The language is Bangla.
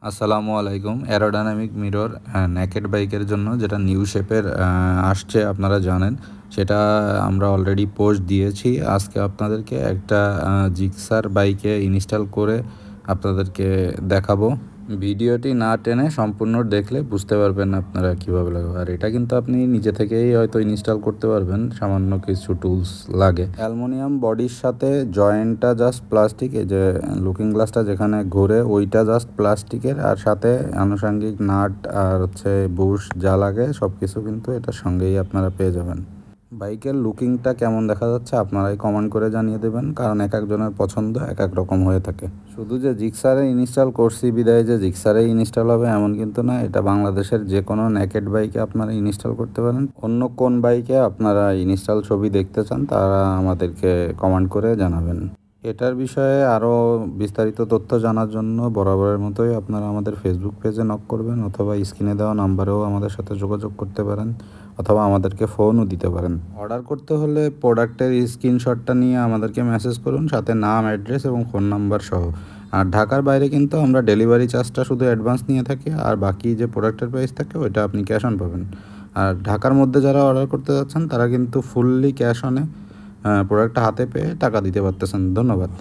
আসসালামু আলাইকুম। অ্যারোডাইনামিক মিরর নেকেড বাইকের জন্য যেটা নিউ শেপের আসছে আপনারা জানেন, সেটা আমরা অলরেডি পোস্ট দিয়েছি। আজকে আপনাদেরকে একটা জিক্সার বাইকে ইনস্টল করে আপনাদেরকে দেখাবো। ভিডিওটি না টেনে সম্পূর্ণ দেখলে বুঝতে পারবেন আপনারা কীভাবে লাগবে। আর এটা কিন্তু আপনি নিজে থেকেই হয়তো ইনস্টল করতে পারবেন, সামান্য কিছু টুলস লাগে। অ্যালুমিনিয়াম বডির সাথে জয়েন্টটা জাস্ট প্লাস্টিক, এই যে লুকিং গ্লাসটা যেখানে ঘোরে ওইটা জাস্ট প্লাস্টিকের, আর সাথে আনুষঙ্গিক নাট আর বুশ যা লাগে সব কিছু কিন্তু এটার সঙ্গেই আপনারা পেয়ে যাবেন। বাইকের লুকিংটা কেমন দেখা যাচ্ছে আপনারাই কমেন্ট করে জানিয়ে দেবেন, কারণ এক একজনের পছন্দ এক এক রকম হয়ে থাকে। শুধু যে জিক্সারে ইনস্টল করছি বিদায় যে জিক্সারে ইনস্টল হবে এমন কিন্তু না, এটা বাংলাদেশের যে কোনো নেকেড বাইকে আপনারা ইনস্টল করতে পারেন। অন্য কোন বাইকে আপনারা ইনস্টল ছবি দেখতে চান তারা আমাদেরকে কমেন্ট করে জানাবেন। এটার বিষয়ে আরও বিস্তারিত তথ্য জানার জন্য বরাবরের মতোই আপনারা আমাদের ফেসবুক পেজে নক করবেন, অথবা স্ক্রিনে দেওয়া নাম্বারেও আমাদের সাথে যোগাযোগ করতে পারেন, অথবা আমাদেরকে ফোনও দিতে পারেন। অর্ডার করতে হলে প্রোডাক্টের স্ক্রিনশটটা নিয়ে আমাদেরকে মেসেজ করুন, সাথে নাম, অ্যাড্রেস এবং ফোন নাম্বার সহ। আর ঢাকার বাইরে কিন্তু আমরা ডেলিভারি চার্জটা শুধু অ্যাডভান্স নিয়ে থাকি, আর বাকি যে প্রোডাক্টের প্রাইস থাকে ওইটা আপনি ক্যাশ অন পাবেন। আর ঢাকার মধ্যে যারা অর্ডার করতে যাচ্ছেন তারা কিন্তু ফুললি ক্যাশ অনে প্রোডাক্টটা হাতে পেয়ে টাকা দিতে পারতেছেন। ধন্যবাদ।